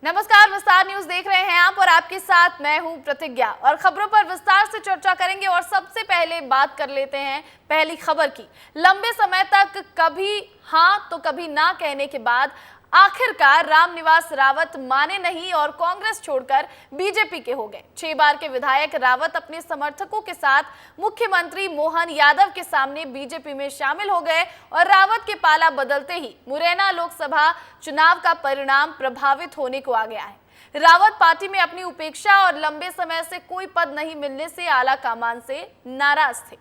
नमस्कार, विस्तार न्यूज देख रहे हैं आप और आपके साथ मैं हूं प्रतिज्ञा और खबरों पर विस्तार से चर्चा करेंगे। और सबसे पहले बात कर लेते हैं पहली खबर की। लंबे समय तक कभी हां तो कभी ना कहने के बाद आखिरकार रामनिवास रावत माने नहीं और कांग्रेस छोड़कर बीजेपी के हो गए। 6 बार के विधायक रावत अपने समर्थकों के साथ मुख्यमंत्री मोहन यादव के सामने बीजेपी में शामिल हो गए और रावत के पाला बदलते ही मुरैना लोकसभा चुनाव का परिणाम प्रभावित होने को आ गया है। रावत पार्टी में अपनी उपेक्षा और लंबे समय से कोई पद नहीं मिलने से आला कमान से नाराज थे।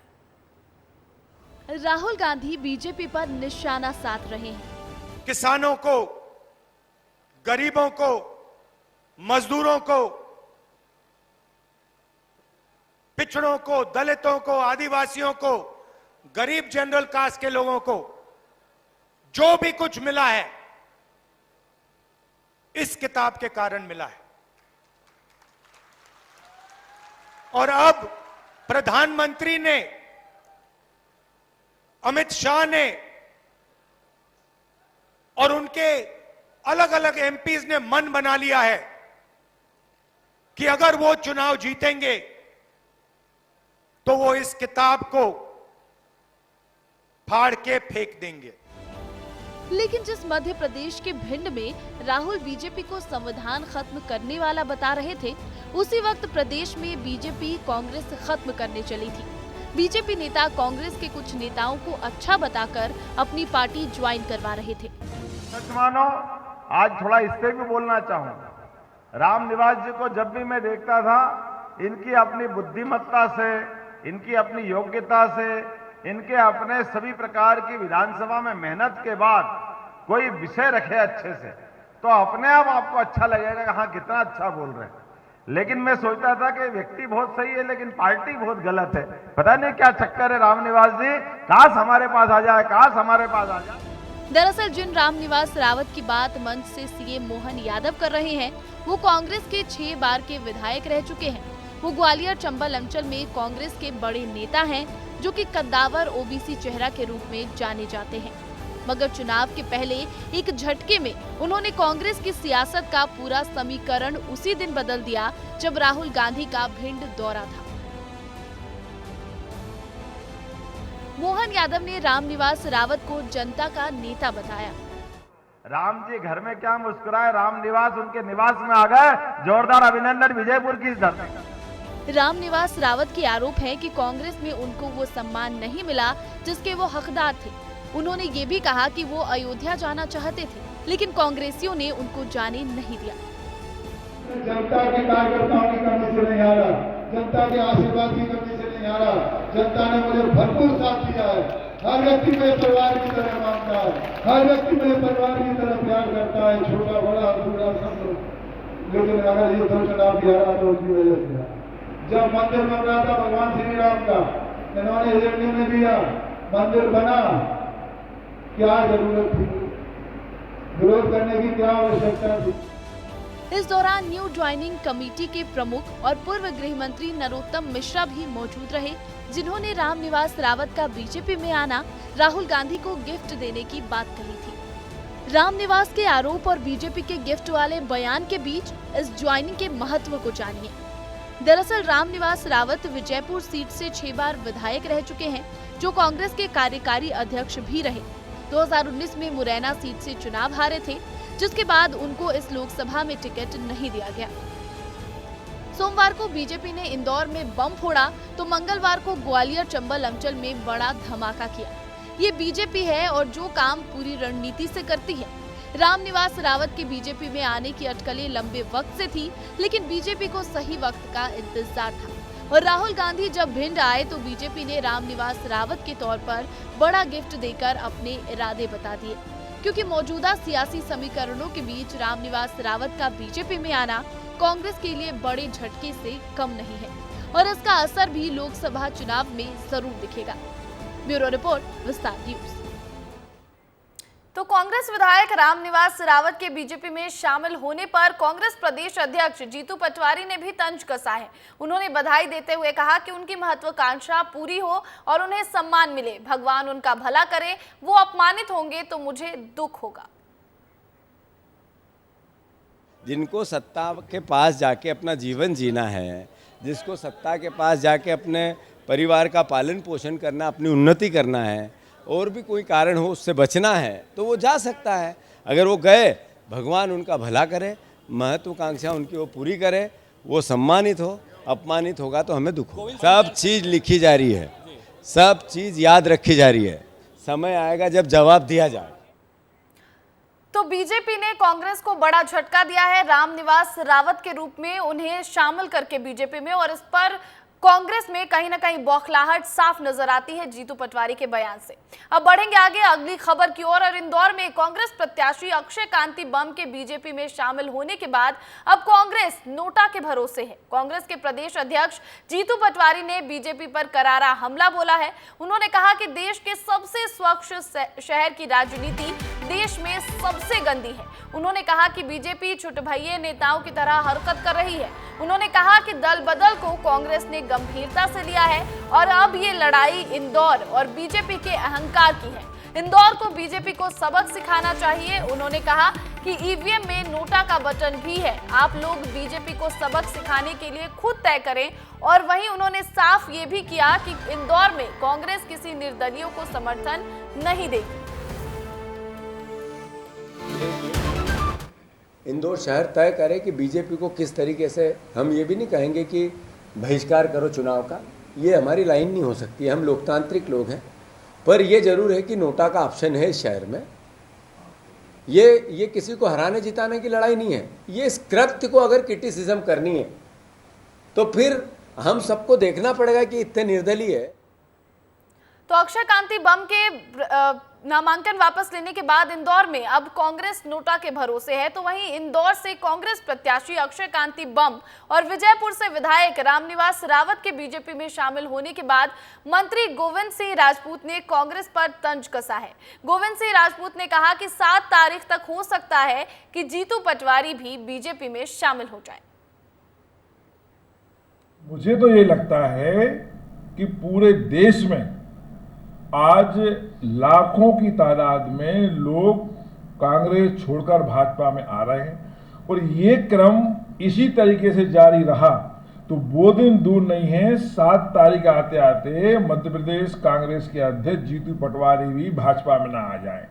राहुल गांधी बीजेपी पर निशाना साध रहे हैं। किसानों को, गरीबों को, मजदूरों को, पिछड़ों को, दलितों को, आदिवासियों को, गरीब जनरल कास्ट के लोगों को जो भी कुछ मिला है इस किताब के कारण मिला है। और अब प्रधानमंत्री ने, अमित शाह ने और उनके अलग अलग एमपीज ने मन बना लिया है कि अगर वो चुनाव जीतेंगे तो वो इस किताब को फाड़ के फेंक देंगे। लेकिन जिस मध्य प्रदेश के भिंड में राहुल बीजेपी को संविधान खत्म करने वाला बता रहे थे, उसी वक्त प्रदेश में बीजेपी कांग्रेस खत्म करने चली थी। बीजेपी नेता कांग्रेस के कुछ नेताओं को अच्छा बताकर अपनी पार्टी ज्वाइन करवा रहे थे। सच मानो, आज थोड़ा इससे भी बोलना चाहूंगा। रामनिवास जी को जब भी मैं देखता था, इनकी अपनी बुद्धिमत्ता से, इनकी अपनी योग्यता से, इनके अपने सभी प्रकार की विधानसभा में मेहनत के बाद कोई विषय रखे अच्छे से, तो अपने आप आपको अच्छा लगेगा कि हाँ कितना अच्छा बोल रहे हैं। लेकिन मैं सोचता था कि व्यक्ति बहुत सही है लेकिन पार्टी बहुत गलत है। पता नहीं क्या चक्कर है रामनिवास जी, काश हमारे पास आ जाए, काश हमारे पास आ जाए। दरअसल जिन रामनिवास रावत की बात मंच से सीएम मोहन यादव कर रहे हैं, वो कांग्रेस के 6 बार के विधायक रह चुके हैं। वो ग्वालियर चंबल अंचल में कांग्रेस के बड़े नेता हैं, जो कि कद्दावर ओबीसी चेहरा के रूप में जाने जाते हैं। मगर चुनाव के पहले एक झटके में उन्होंने कांग्रेस की सियासत का पूरा समीकरण उसी दिन बदल दिया जब राहुल गांधी का भिंड दौरा था। मोहन यादव ने रामनिवास रावत को जनता का नेता बताया। राम जी घर में क्या मुस्कुराए, रामनिवास उनके निवास में आ गए। जोरदार अभिनंदन विजयपुर की धरती। रामनिवास रावत की आरोप है कि कांग्रेस में उनको वो सम्मान नहीं मिला जिसके वो हकदार थे। उन्होंने ये भी कहा कि वो अयोध्या जाना चाहते थे, लेकिन कांग्रेसियों ने उनको जाने नहीं दिया। जनता के कार्यकर्ताओं की कमी से नहीं आ रहा, जनता के आशीर्वाद की कमी से नहीं आ रहा। जनता ने मुझे भरपूर साथ दिया है। हर व्यक्ति मेरे परिवार की तरह मानता है, हर व्यक्ति मेरे परिवार की तरह प्यार करता है, छोटा बड़ा बूढ़ा सब लोग। लेकिन अगर ये दो चुनाव भी हारा तो उसकी वजह से, जब मंदिर बन रहा था भगवान श्री राम का, इन्होंने रेवन्यू में दिया, मंदिर बना, क्या जरूरत थी, विरोध करने की क्या आवश्यकता थी। इस दौरान न्यू ज्वाइनिंग कमेटी के प्रमुख और पूर्व गृह मंत्री नरोत्तम मिश्रा भी मौजूद रहे, जिन्होंने रामनिवास रावत का बीजेपी में आना राहुल गांधी को गिफ्ट देने की बात कही थी। रामनिवास के आरोप और बीजेपी के गिफ्ट वाले बयान के बीच इस ज्वाइनिंग के महत्व को जानिए। दरअसल रामनिवास रावत विजयपुर सीट से 6 बार विधायक रह चुके हैं, जो कांग्रेस के कार्यकारी अध्यक्ष भी रहे। 2019 में मुरैना सीट से चुनाव हारे थे, जिसके बाद उनको इस लोकसभा में टिकट नहीं दिया गया। सोमवार को बीजेपी ने इंदौर में बम फोड़ा तो मंगलवार को ग्वालियर चंबल अंचल में बड़ा धमाका किया। ये बीजेपी है और जो काम पूरी रणनीति से करती है। रामनिवास रावत के बीजेपी में आने की अटकलें लंबे वक्त से थी, लेकिन बीजेपी को सही वक्त का इंतजार था। और राहुल गांधी जब भिंड आए तो बीजेपी ने रामनिवास रावत के तौर पर बड़ा गिफ्ट देकर अपने इरादे बता दिए, क्योंकि मौजूदा सियासी समीकरणों के बीच रामनिवास रावत का बीजेपी में आना कांग्रेस के लिए बड़े झटके से कम नहीं है और इसका असर भी लोकसभा चुनाव में जरूर दिखेगा। ब्यूरो रिपोर्ट, विस्तार न्यूज। तो कांग्रेस विधायक रामनिवास रावत के बीजेपी में शामिल होने पर कांग्रेस प्रदेश अध्यक्ष जीतू पटवारी ने भी तंज कसा है। उन्होंने बधाई देते हुए कहा कि उनकी महत्वाकांक्षा पूरी हो और उन्हें सम्मान मिले। भगवान उनका भला करे, वो अपमानित होंगे तो मुझे दुख होगा। जिनको सत्ता के पास जाके अपना जीवन जीना है, जिसको सत्ता के पास जाके अपने परिवार का पालन पोषण करना, अपनी उन्नति करना है, और भी कोई कारण हो उससे बचना है, तो वो जा सकता है। अगर वो गए, भगवान उनका भला करे, महत्वाकांक्षा उनकी वो पूरी करे, वो सम्मानित हो, अपमानित होगा तो हमें दुख हो। सब चीज़ लिखी जा रही है, सब चीज़ याद रखी जा रही है, समय आएगा जब जवाब दिया जाए। तो बीजेपी ने कांग्रेस को बड़ा झटका दिया है, रामनिवास रावत के रूप में उन्हें शामिल करके बीजेपी में, और इस पर कांग्रेस में कहीं ना कहीं बौखलाहट साफ नजर आती है जीतू पटवारी के बयान से। अब बढ़ेंगे आगे अगली खबर की ओर, और इंदौर में कांग्रेस प्रत्याशी अक्षय कांति बम के बीजेपी में शामिल होने के बाद अब कांग्रेस नोटा के भरोसे है। कांग्रेस के प्रदेश अध्यक्ष जीतू पटवारी ने बीजेपी पर करारा हमला बोला है। उन्होंने कहा कि देश के सबसे स्वच्छ शहर की राजनीति देश में सबसे गंदी है। उन्होंने कहा कि बीजेपी छुटभइये नेताओं की तरह हरकत कर रही है। उन्होंने कहा कि दल बदल को कांग्रेस ने गंभीरता से लिया है और अब ये लड़ाई इंदौर और बीजेपी के अहंकार की है। इंदौर को बीजेपी को सबक सिखाना चाहिए। उन्होंने कहा कि ईवीएम में नोटा का बटन भी है, आप लोग बीजेपी को सबक सिखाने के लिए खुद तय करें। और वहीं उन्होंने साफ ये भी किया कि इंदौर में कांग्रेस किसी निर्दलीयों को समर्थन नहीं देगी। इंदौर शहर तय करे कि बीजेपी को किस तरीके से, हम ये भी नहीं कहेंगे कि बहिष्कार करो चुनाव का, ये हमारी लाइन नहीं हो सकती, हम लोकतांत्रिक लोग हैं। पर ये जरूर है कि नोटा का ऑप्शन है इस शहर में। ये किसी को हराने जिताने की लड़ाई नहीं है। ये इस कृत्य को अगर क्रिटिसिज्म करनी है तो फिर हम सबको देखना पड़ेगा कि इतने निर्दलीय है। तो अक्षय कांति बम के नामांकन वापस लेने के बाद इंदौर में अब कांग्रेस नोटा के भरोसे है। तो वहीं इंदौर से कांग्रेस प्रत्याशी अक्षय कांति बम और विजयपुर से विधायक रामनिवास रावत के बीजेपी में शामिल होने के बाद मंत्री गोविंद सिंह राजपूत ने कांग्रेस पर तंज कसा है। गोविंद सिंह राजपूत ने कहा कि 7 तारीख तक हो सकता है कि जीतू पटवारी भी बीजेपी में शामिल हो जाए। मुझे तो ये लगता है कि पूरे देश में आज लाखों की तादाद में लोग कांग्रेस छोड़कर भाजपा में आ रहे हैं, और ये क्रम इसी तरीके से जारी रहा तो वो दिन दूर नहीं है, 7 तारीख आते आते मध्य प्रदेश कांग्रेस के अध्यक्ष जीतू पटवारी भी भाजपा में ना आ जाए।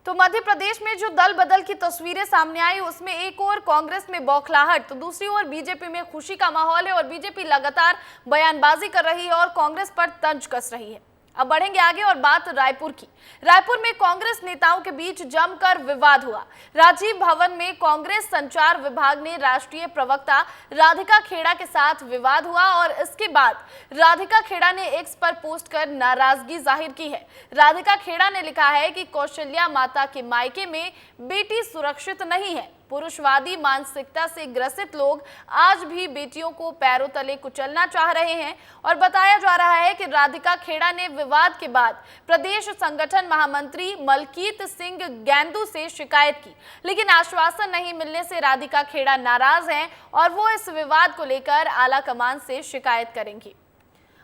तो मध्य प्रदेश में जो दल बदल की तस्वीरें सामने आई, उसमें एक ओर कांग्रेस में बौखलाहट तो दूसरी ओर बीजेपी में खुशी का माहौल है, और बीजेपी लगातार बयानबाजी कर रही है और कांग्रेस पर तंज कस रही है। अब बढ़ेंगे आगे और बात रायपुर की। रायपुर में कांग्रेस नेताओं के बीच जमकर विवाद हुआ। राजीव भवन में कांग्रेस संचार विभाग ने राष्ट्रीय प्रवक्ता राधिका खेड़ा के साथ विवाद हुआ, और इसके बाद राधिका खेड़ा ने एक्स पर पोस्ट कर नाराजगी जाहिर की है। राधिका खेड़ा ने लिखा है कि कौशल्या माता के मायके में बेटी सुरक्षित नहीं है। पुरुषवादी मानसिकता से ग्रसित लोग आज भी बेटियों को पैरों तले कुचलना चाह रहे हैं, और बताया जा रहा है कि राधिका खेड़ा ने विवाद के बाद प्रदेश संगठन महामंत्री मलकीत सिंह गैंदू से शिकायत की, लेकिन आश्वासन नहीं मिलने से राधिका खेड़ा नाराज हैं और वो इस विवाद को लेकर आला कमान से शिकायत करेंगी।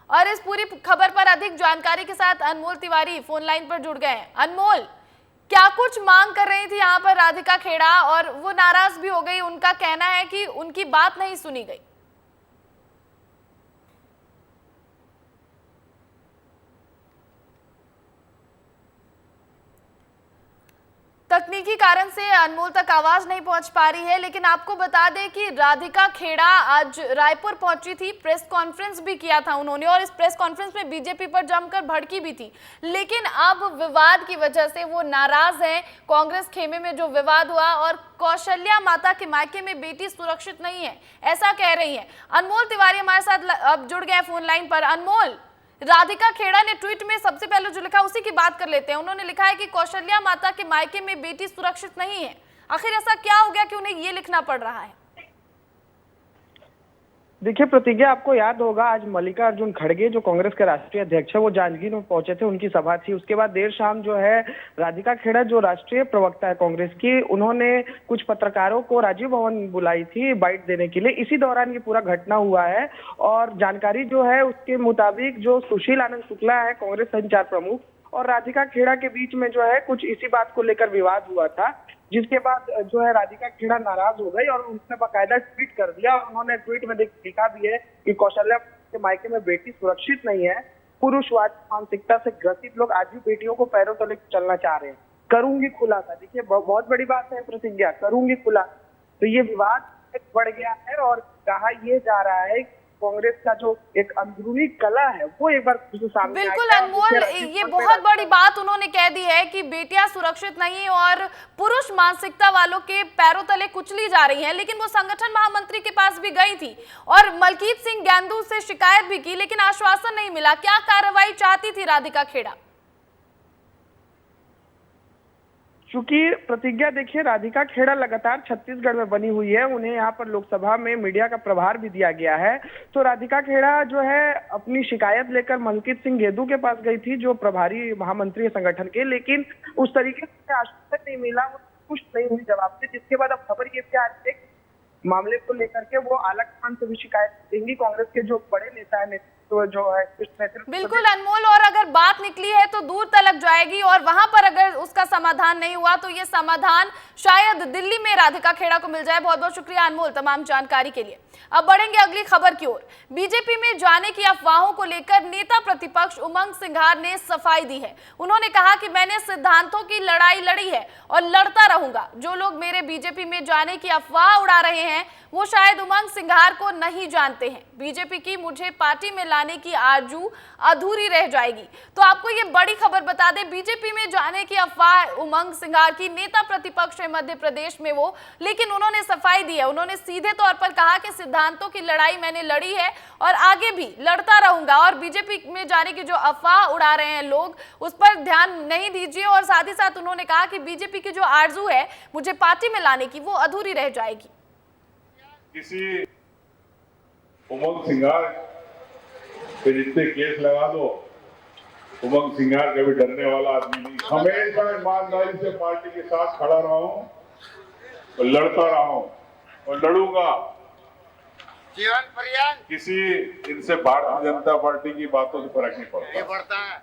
और इस पूरी खबर पर अधिक जानकारी के साथ अनमोल तिवारी फोन लाइन पर जुड़ गए हैं। अनमोल, क्या कुछ मांग कर रही थी यहाँ पर राधिका खेड़ा और वो नाराज भी हो गई? उनका कहना है कि उनकी बात नहीं सुनी गई। तकनीकी कारण से अनमोल तक आवाज नहीं पहुंच पा रही है, लेकिन आपको बता दें कि राधिका खेड़ा आज रायपुर पहुंची थी, प्रेस कॉन्फ्रेंस भी किया था उन्होंने, और इस प्रेस कॉन्फ्रेंस में बीजेपी पर जमकर भड़की भी थी। लेकिन अब विवाद की वजह से वो नाराज हैं। कांग्रेस खेमे में जो विवाद हुआ, और कौशल्या माता के मायके में बेटी सुरक्षित नहीं है, ऐसा कह रही है। अनमोल तिवारी हमारे साथ अब जुड़ गए फोन लाइन पर। अनमोल, राधिका खेड़ा ने ट्वीट में सबसे पहले जो लिखा उसी की बात कर लेते हैं। उन्होंने लिखा है कि कौशल्या माता के मायके में बेटी सुरक्षित नहीं है। आखिर ऐसा क्या हो गया कि उन्हें ये लिखना पड़ रहा है? देखिए प्रतिज्ञा, आपको याद होगा आज मल्लिकार्जुन खड़गे जो कांग्रेस के राष्ट्रीय अध्यक्ष है वो जांजगीर में पहुंचे थे, उनकी सभा थी। उसके बाद देर शाम जो है राधिका खेड़ा जो राष्ट्रीय प्रवक्ता है कांग्रेस की, उन्होंने कुछ पत्रकारों को राजीव भवन बुलाई थी बाइट देने के लिए। इसी दौरान ये पूरा घटना हुआ है, और जानकारी जो है उसके मुताबिक जो सुशील आनंद शुक्ला है कांग्रेस संचार प्रमुख और राधिका खेड़ा के बीच में जो है कुछ इसी बात को लेकर विवाद हुआ था, जिसके बाद जो है राधिका खेड़ा नाराज हो गई और उसने बाकायदा ट्वीट कर दिया। और उन्होंने ट्वीट में लिखा भी है कि कौशल्या के मायके में बेटी सुरक्षित नहीं है, पुरुषवाद मानसिकता से ग्रसित लोग आज भी बेटियों को पैरों तले चलना चाह रहे हैं, करूंगी खुलासा। देखिए बहुत बड़ी बात है प्रतिज्ञा, करूंगी खुलासा। तो ये विवाद बढ़ गया है और कहा ये जा रहा है कांग्रेस का जो एक अंदरूनी कला है वो एक बार सामने बिल्कुल अनमोल, ये बहुत बड़ी बात उन्होंने कह दी है कि बेटियां सुरक्षित नहीं और पुरुष मानसिकता वालों के पैरों तले कुचली जा रही हैं। लेकिन वो संगठन महामंत्री के पास भी गई थी और मलकीत सिंह गैंदू से शिकायत भी की, लेकिन आश्वासन नहीं मिला। क्या कार्रवाई चाहती थी राधिका खेड़ा? चूंकि प्रतिज्ञा देखिए राधिका खेड़ा लगातार छत्तीसगढ़ में बनी हुई है, उन्हें यहाँ पर लोकसभा में मीडिया का प्रभार भी दिया गया है। तो राधिका खेड़ा जो है अपनी शिकायत लेकर मलकीत सिंह गेंदू के पास गई थी जो प्रभारी महामंत्री है संगठन के, लेकिन उस तरीके से आश्वासन नहीं मिला, वो खुश नहीं हुई जवाब से। जिसके बाद अब खबर ये भी आ रही है मामले को लेकर के वो आलाकमान से भी शिकायत देंगी। कांग्रेस के जो बड़े नेता है तो जो है बिल्कुल अनमोल, और अगर बात निकली है तो दूर तलक जाएगी और वहां पर अगर उसका समाधान नहीं हुआ तो ये समाधान शायद दिल्ली में राधिका खेड़ा को मिल जाए। बहुत बहुत शुक्रिया अनमोल तमाम जानकारी के लिए। अब बढ़ेंगे अगली खबर की ओर। बीजेपी में जाने की अफवाहों को लेकर नेता प्रतिपक्ष उमंग सिंघार ने सफाई दी है। उन्होंने कहा कि मैंने सिद्धांतों की लड़ाई लड़ी है और लड़ता रहूंगा। जो लोग मेरे बीजेपी में जाने की अफवाह उड़ा रहे हैं वो शायद उमंग सिंघार को नहीं जानते हैं। बीजेपी की मुझे पार्टी में लाने की आरजू अधूरी रह जाएगी। तो आपको ये बड़ी खबर बता दें, बीजेपी में जाने की अफवाह उमंग सिंघार की, नेता प्रतिपक्ष है मध्य प्रदेश में वो, लेकिन उन्होंने सफाई दी है। उन्होंने सीधे तौर पर कहा कि सिद्धांतों की लड़ाई मैंने लड़ी है और आगे भी लड़ता रहूंगा और बीजेपी में जाने की जो अफवाह उड़ा रहे हैं लोग उस पर ध्यान नहीं दीजिए। और साथ ही साथ उन्होंने कहा कि बीजेपी की जो आरजू है मुझे पार्टी में लाने की वो अधूरी रह जाएगी। किसी उमंग सिंघार पे जितने केस लगा दो, उमंग सिंघार कभी डरने वाला आदमी नहीं। हमेशा ईमानदारी से पार्टी के साथ खड़ा रहा हूं और लड़ता रहा हूं और लड़ूंगा जीवन पर्यंत। किसी इनसे भारतीय जनता पार्टी की बातों से फर्क नहीं पड़ता है।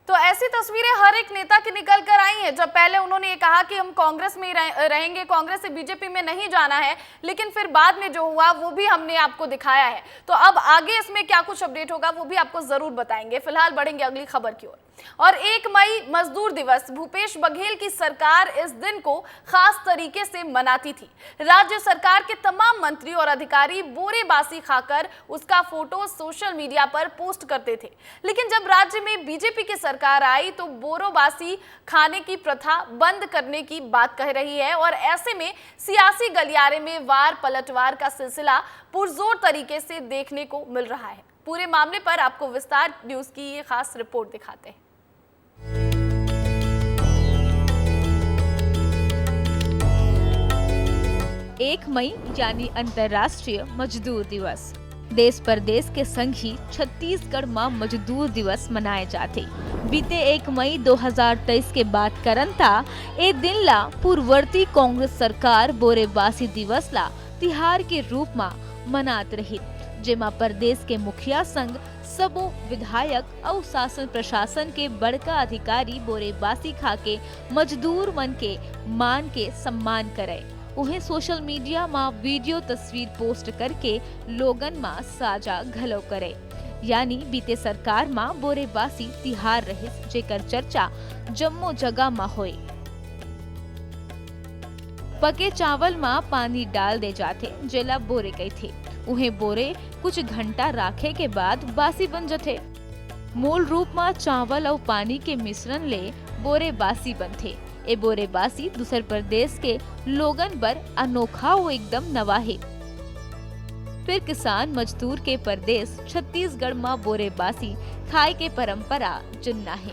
तो ऐसी तस्वीरें हर एक नेता की निकल कर आई हैं। जब पहले उन्होंने ये कहा कि हम कांग्रेस में ही रहेंगे, कांग्रेस से बीजेपी में नहीं जाना है, लेकिन फिर बाद में जो हुआ वो भी हमने आपको दिखाया है। तो अब आगे इसमें क्या कुछ अपडेट होगा वो भी आपको जरूर बताएंगे। फिलहाल बढ़ेंगे अगली खबर की ओर। और 1 मई मजदूर दिवस, भूपेश बघेल की सरकार इस दिन को खास तरीके से मनाती थी। राज्य सरकार के तमाम मंत्री और अधिकारी बोरे बासी खाकर उसका फोटो सोशल मीडिया पर पोस्ट करते थे। लेकिन जब राज्य में बीजेपी की सरकार आई तो बोरो बासी खाने की प्रथा बंद करने की बात कह रही है और ऐसे में सियासी गलियारे में वार पलटवार का सिलसिला पुरजोर तरीके से देखने को मिल रहा है। पूरे मामले पर आपको विस्तार न्यूज की ये खास रिपोर्ट दिखाते हैं। 1 मई यानी अंतर्राष्ट्रीय मजदूर दिवस। देश परदेश के संग ही छत्तीसगढ़ में मजदूर दिवस मनाए जाते। बीते 1 मई 2023 के बाद करन था ए दिन ला पूर्ववर्ती कांग्रेस सरकार बोरेबासी दिवस ला तिहार के रूप में मनात रही, जेमा प्रदेश के मुखिया संग सबो विधायक और शासन प्रशासन के बड़का अधिकारी बोरेबासी खा के मजदूर मन के मान के सम्मान करे। उन्हें सोशल मीडिया में वीडियो तस्वीर पोस्ट करके लोगन में साझा घलो करे। यानी बीते सरकार में बोरेबासी तिहार रहे जेकर चर्चा जम्मो जगह में होए। पके चावल में पानी डाल दे जाते जेला बोरे गए थे। उन्हें बोरे कुछ घंटा राखे के बाद बासी बन जाते। मूल रूप में चावल और पानी के मिश्रण ले बोरे बासी बनते। ए बोरे बासी दूसर प्रदेश के लोगन पर अनोखा वो एकदम नवा है। फिर किसान मजदूर के प्रदेश छत्तीसगढ़ में बोरे बासी खाए के परंपरा जुन्ना है,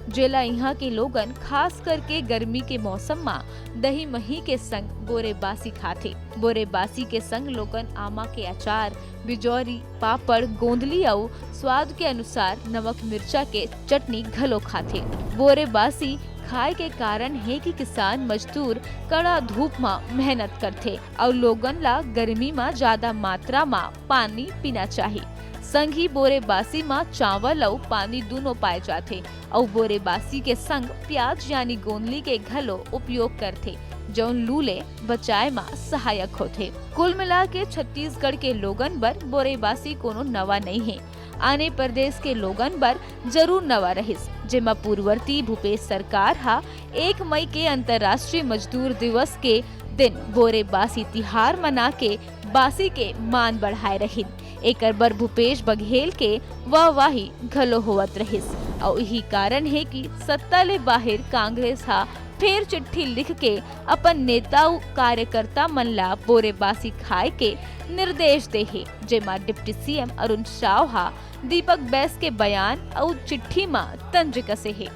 जेला यहाँ के लोगन खास करके गर्मी के मौसम में दही मही के संग बोरे बासी खाते। बोरे बासी के संग लोगन आमा के अचार, बिजौरी, पापड़, गोंदली और स्वाद के अनुसार नमक मिर्चा के चटनी घलो खाते। बोरे बासी खाए के कारण है कि किसान मजदूर कड़ा धूप में मेहनत करते और लोगन ला गर्मी में ज्यादा मात्रा में पानी पीना चाहिए। संग ही बोरेबासी में चावल और पानी दोनों पाए जाते और बोरेबासी के संग प्याज यानी गोंदली के घलो उपयोग करते जौन लूले बचाए में सहायक होते। कुल मिला के छत्तीसगढ़ के लोगन बर बोरेबासी कोनो नवा नहीं है। आने प्रदेश के लोगन बर जरूर नवा रहिस, जेमा पूर्ववर्ती भूपेश सरकार हा 1 मई के अंतर्राष्ट्रीय मजदूर दिवस के दिन बोरेबासी तिहार मना के बासी के मान बढ़ाए रहिन। एकर बर भूपेश बघेल के वाहवाही घलो होवत रहिस और यही कारण है कि सत्ता ले बाहर कांग्रेस हा फिर चिट्ठी लिख के अपन नेता कार्यकर्ता मन ला बोरेबासी खाए के निर्देश दे है, जेमा डिप्टी सीएम अरुण साव हा दीपक बैस के बयान और चिट्ठी में तंज कसे है।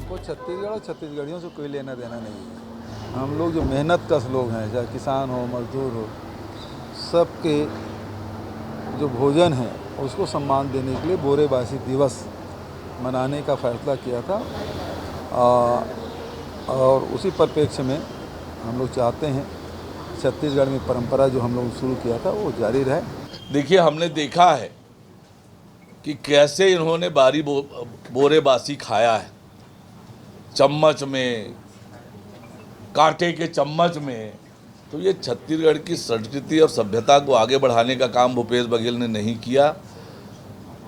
को छत्तीसगढ़ और छत्तीसगढ़ियों से कोई लेना देना नहीं है। हम लोग जो मेहनत कश लोग हैं, चाहे किसान हो मजदूर हो, सबके जो भोजन है उसको सम्मान देने के लिए बोरेबासी दिवस मनाने का फैसला किया था और उसी परिप्रेक्ष्य में हम लोग चाहते हैं छत्तीसगढ़ में परंपरा जो हम लोग शुरू किया था वो जारी रहे। देखिए, हमने देखा है कि कैसे इन्होंने बोरेबासी खाया है, चम्मच में, कांटे के चम्मच में। तो ये छत्तीसगढ़ की संस्कृति और सभ्यता को आगे बढ़ाने का काम भूपेश बघेल ने नहीं किया।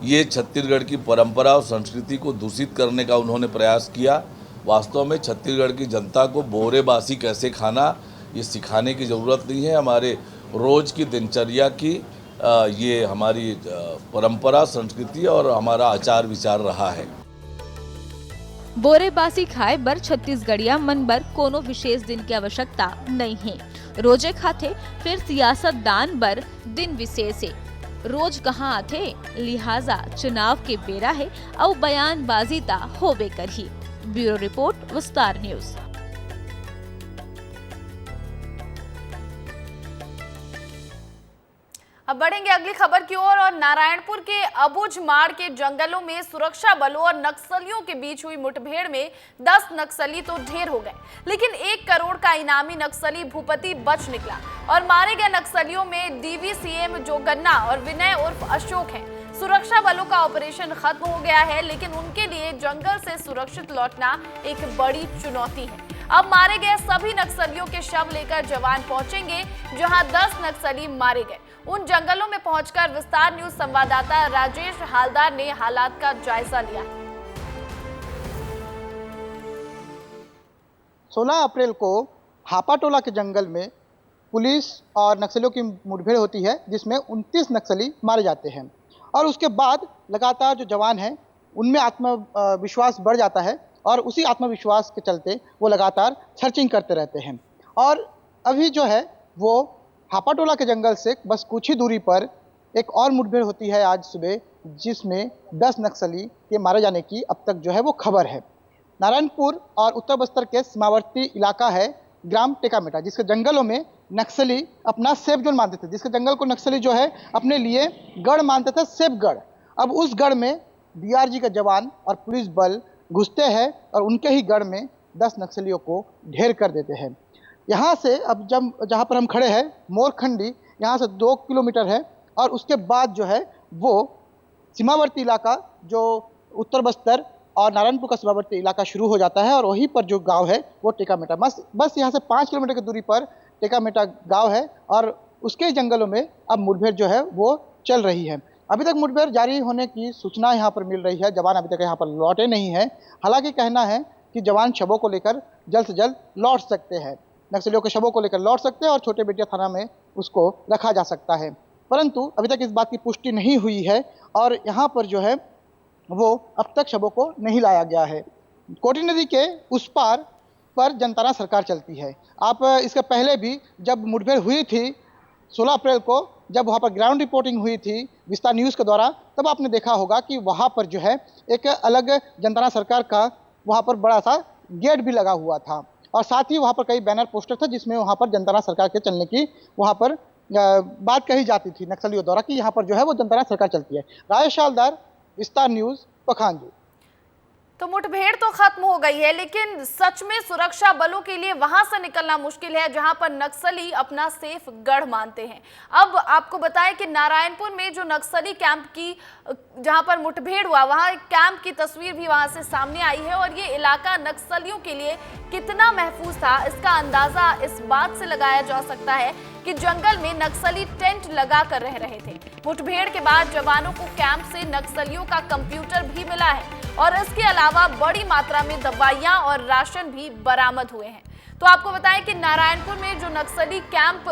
ये छत्तीसगढ़ की परंपरा और संस्कृति को दूषित करने का उन्होंने प्रयास किया। वास्तव में छत्तीसगढ़ की जनता को बोरेबासी कैसे खाना ये सिखाने की ज़रूरत नहीं है। हमारे रोज़ की दिनचर्या की ये हमारी परंपरा, संस्कृति और हमारा आचार विचार रहा है। बोरेबासी खाए बर छत्तीसगढ़िया मन बर कोनो विशेष दिन की आवश्यकता नहीं है। रोजे खाते फिर सियासत दान बर दिन विशेष है। रोज कहाँ आते, लिहाजा चुनाव के बेरा है और बयानबाजी ता होबे करही। ब्यूरो रिपोर्ट, विस्तार न्यूज। अब बढ़ेंगे अगली खबर की ओर और नारायणपुर के अबुझमाड़ के जंगलों में सुरक्षा बलों और नक्सलियों के बीच हुई मुठभेड़ में 10 नक्सली तो ढेर हो गए, लेकिन 1 करोड़ का इनामी नक्सली भूपति बच निकला और मारे गए नक्सलियों में डीवीसीएम जोगन्ना और विनय उर्फ अशोक हैं। सुरक्षा बलों का ऑपरेशन खत्म हो गया है, लेकिन उनके लिए जंगल से सुरक्षित लौटना एक बड़ी चुनौती है। अब मारे गए सभी नक्सलियों के शव लेकर जवान पहुंचेंगे, जहां 10 नक्सली मारे गए। उन जंगलों में पहुंचकर विस्तार न्यूज संवाददाता राजेश हालदार ने हालात का जायजा लिया। 16 अप्रैल को हापाटोला के जंगल में पुलिस और नक्सलियों की मुठभेड़ होती है, जिसमें 29 नक्सली मारे जाते हैं और उसके बाद लगातार जो जवान हैं उनमें आत्मविश्वास बढ़ जाता है और उसी आत्मविश्वास के चलते वो लगातार सर्चिंग करते रहते हैं। और अभी जो है वो हापाटोला के जंगल से बस कुछ ही दूरी पर एक और मुठभेड़ होती है आज सुबह, जिसमें 10 नक्सली के मारे जाने की अब तक जो है वो खबर है। नारायणपुर और उत्तर बस्तर के सीमावर्ती इलाका है ग्राम टेकामेटा, जिसके जंगलों में नक्सली अपना सेफ जोन मानते थे, जिसके जंगल को नक्सली जो है अपने लिए गढ़ मानते थे, सेफ गढ़। अब उस गढ़ में डीआरजी का जवान और पुलिस बल घुसते हैं और उनके ही गढ़ में 10 नक्सलियों को ढेर कर देते हैं। यहाँ से अब जहाँ पर हम खड़े हैं मोरखंडी, यहाँ से 2 किलोमीटर है और उसके बाद जो है वो सीमावर्ती इलाका जो उत्तर बस्तर और नारायणपुर का सीमावर्ती इलाका शुरू हो जाता है और वहीं पर जो गांव है वो टेकामेटा, बस यहाँ से 5 किलोमीटर की दूरी पर टेकामेटा गांव है और उसके जंगलों में अब मुठभेड़ जो है वो चल रही है। अभी तक मुठभेड़ जारी होने की सूचना यहाँ पर मिल रही है। जवान अभी तक यहाँ पर लौटे नहीं हैं। हालांकि कहना है कि जवान शवों को लेकर जल्द से जल्द लौट सकते हैं, नक्सलियों के शवों को लेकर लौट सकते हैं और छोटे बेटिया थाना में उसको रखा जा सकता है, परंतु अभी तक इस बात की पुष्टि नहीं हुई है और यहाँ पर जो है वो अब तक शवों को नहीं लाया गया है। कोटी नदी के उस पार पर जनताना सरकार चलती है। आप इसके पहले भी जब मुठभेड़ हुई थी 16 अप्रैल को, जब वहाँ पर ग्राउंड रिपोर्टिंग हुई थी विस्तार न्यूज़ के द्वारा, तब आपने देखा होगा कि वहाँ पर जो है एक अलग जनताना सरकार का वहाँ पर बड़ा सा गेट भी लगा हुआ था और साथ ही वहाँ पर कई बैनर पोस्टर था जिसमें वहाँ पर जनताना सरकार के चलने की वहाँ पर बात कही जाती थी नक्सलियों द्वारा कि यहाँ पर जो है वो जनताना सरकार चलती है। राजेश हालदार, विस्तार न्यूज़, पखांजू। तो मुठभेड़ तो खत्म हो गई है, लेकिन सच में सुरक्षा बलों के लिए वहां से निकलना मुश्किल है जहां पर नक्सली अपना सेफ गढ़ मानते हैं। अब आपको बताएं कि नारायणपुर में जो नक्सली कैंप की जहां पर मुठभेड़ हुआ, वहां एक कैंप की तस्वीर भी वहां से सामने आई है और ये इलाका नक्सलियों के लिए कितना महफूज था इसका अंदाजा इस बात से लगाया जा सकता है कि जंगल में नक्सली टेंट लगा कर रह रहे थे। मुठभेड़ के बाद जवानों को कैंप से नक्सलियों का कंप्यूटर भी मिला है और इसके अलावा बड़ी मात्रा में दवाइयां और राशन भी बरामद हुए हैं। तो आपको बताएं कि नारायणपुर में जो नक्सली कैंप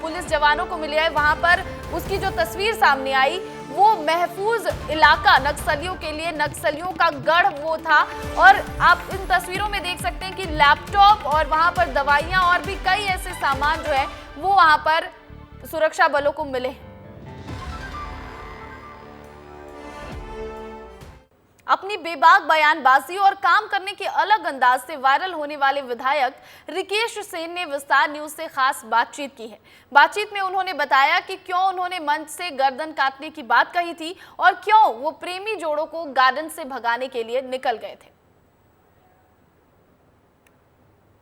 पुलिस जवानों को मिले है, वहां पर उसकी जो तस्वीर सामने आई वो महफूज इलाका नक्सलियों के लिए, नक्सलियों का गढ़ वो था। और आप इन तस्वीरों में देख सकते हैं कि लैपटॉप और वहां पर दवाइयां और भी कई ऐसे सामान जो है वो वहां पर सुरक्षा बलों को मिले। अपनी बेबाक बयानबाजी और काम करने के अलग अंदाज से वायरल होने वाले विधायक रिकेश सेन ने विस्तार न्यूज से खास बातचीत की है। बातचीत में उन्होंने बताया कि क्यों उन्होंने मंच से गर्दन काटने की बात कही थी और क्यों वो प्रेमी जोड़ों को गार्डन से भगाने के लिए निकल गए थे।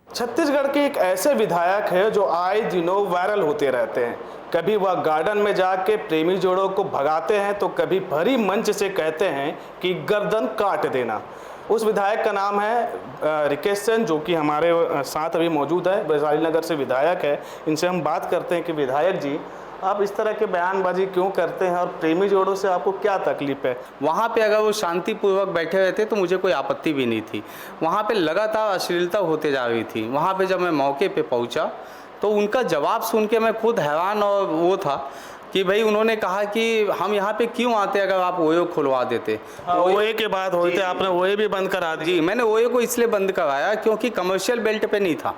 छत्तीसगढ़ के एक ऐसे विधायक है जो आए दिनों वायरल होते रहते हैं। कभी वह गार्डन में जाके प्रेमी जोड़ों को भगाते हैं तो कभी भरी मंच से कहते हैं कि गर्दन काट देना। उस विधायक का नाम है रिकेश सेन, जो कि हमारे साथ अभी मौजूद है, वैशाली नगर से विधायक है। इनसे हम बात करते हैं कि विधायक जी, आप इस तरह के बयानबाजी क्यों करते हैं और प्रेमी जोड़ों से आपको क्या तकलीफ है? वहाँ पे अगर वो शांतिपूर्वक बैठे हुए थे तो मुझे कोई आपत्ति भी नहीं थी। वहाँ पे लगातार अश्लीलता होते जा रही थी। वहाँ पे जब मैं मौके पे पहुँचा तो उनका जवाब सुन के मैं खुद हैरान और वो था कि भाई उन्होंने कहा कि हम यहाँ पे क्यों आते अगर आप ओयो खुलवा देते। ओए के बाद होते आपने ओए भी बंद करा दी? जी, मैंने ओयो को इसलिए बंद करवाया क्योंकि कमर्शियल बेल्ट पे नहीं था,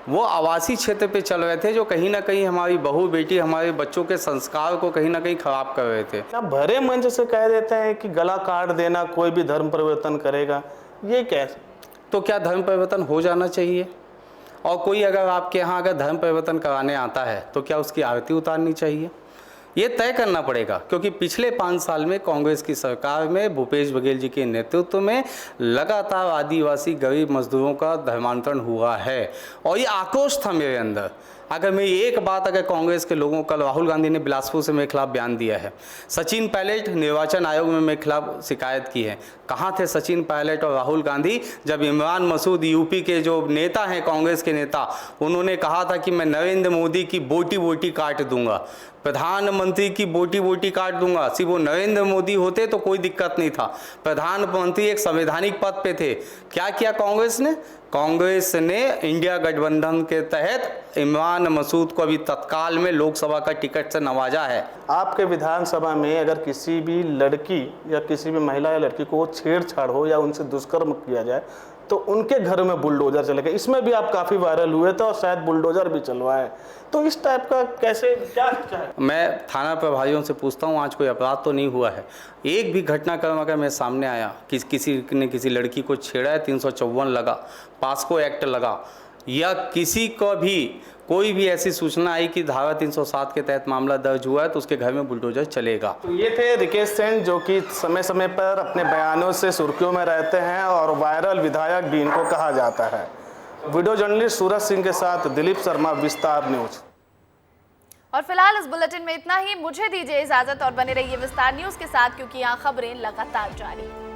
वो आवासीय क्षेत्र पे चल रहे थे जो कहीं ना कहीं हमारी बहू बेटी, हमारे बच्चों के संस्कार को कहीं ना कहीं खराब कर रहे थे। आप भरे मंच से कह देते हैं कि गला काट देना कोई भी धर्म परिवर्तन करेगा, ये कैसे? तो क्या धर्म परिवर्तन हो जाना चाहिए? और कोई अगर आपके यहाँ अगर धर्म परिवर्तन कराने आता है तो क्या उसकी आरती उतारनी चाहिए? ये तय करना पड़ेगा, क्योंकि पिछले 5 साल में कांग्रेस की सरकार में भूपेश बघेल जी के नेतृत्व में लगातार आदिवासी गरीब मजदूरों का धर्मांतरण हुआ है और ये आक्रोश था मेरे अंदर। अगर मैं एक बात, अगर कांग्रेस के लोगों, कल राहुल गांधी ने बिलासपुर से मेरे खिलाफ बयान दिया है, सचिन पायलट निर्वाचन आयोग में मेरे खिलाफ शिकायत की है। कहाँ थे सचिन पायलट और राहुल गांधी जब इमरान मसूद यूपी के जो नेता हैं, कांग्रेस के नेता, उन्होंने कहा था कि मैं नरेंद्र मोदी की बोटी बोटी काट दूंगा, प्रधानमंत्री की बोटी बोटी काट दूंगा। सिर्फ वो नरेंद्र मोदी होते तो कोई दिक्कत नहीं था, प्रधानमंत्री एक संवैधानिक पद पे थे। क्या किया कांग्रेस ने? कांग्रेस ने इंडिया गठबंधन के तहत इमरान मसूद को अभी तत्काल में लोकसभा का टिकट से नवाजा है। आपके विधानसभा में अगर किसी भी लड़की या किसी भी महिला या लड़की को छेड़छाड़ हो या उनसे दुष्कर्म किया जाए तो उनके घर में बुलडोजर चलेगा। इसमें भी आप काफ़ी वायरल हुए थे और शायद बुलडोजर भी चलवाए, तो इस टाइप का कैसे, क्या है? मैं थाना प्रभारियों से पूछता हूँ, आज कोई अपराध तो नहीं हुआ है। एक भी घटनाक्रम अगर मेरे सामने आया कि किसी ने किसी लड़की को छेड़ा है, 354 लगा, पास्को एक्ट लगा, या किसी को भी कोई भी ऐसी सूचना आई कि धारा 307 के तहत मामला दर्ज हुआ है तो उसके घर में बुलडोजर चलेगा। तो ये थे रिकेश सेन, जो कि समय समय पर अपने बयानों से सुर्खियों में रहते हैं और वायरल विधायक भी इनको कहा जाता है। वीडियो जर्नलिस्ट सूरज सिंह के साथ दिलीप शर्मा, विस्तार न्यूज। और फिलहाल इस बुलेटिन में इतना ही। मुझे दीजिए इजाजत और बने रहिए विस्तार न्यूज के साथ, क्योंकि यहाँ खबरें लगातार जारी हैं।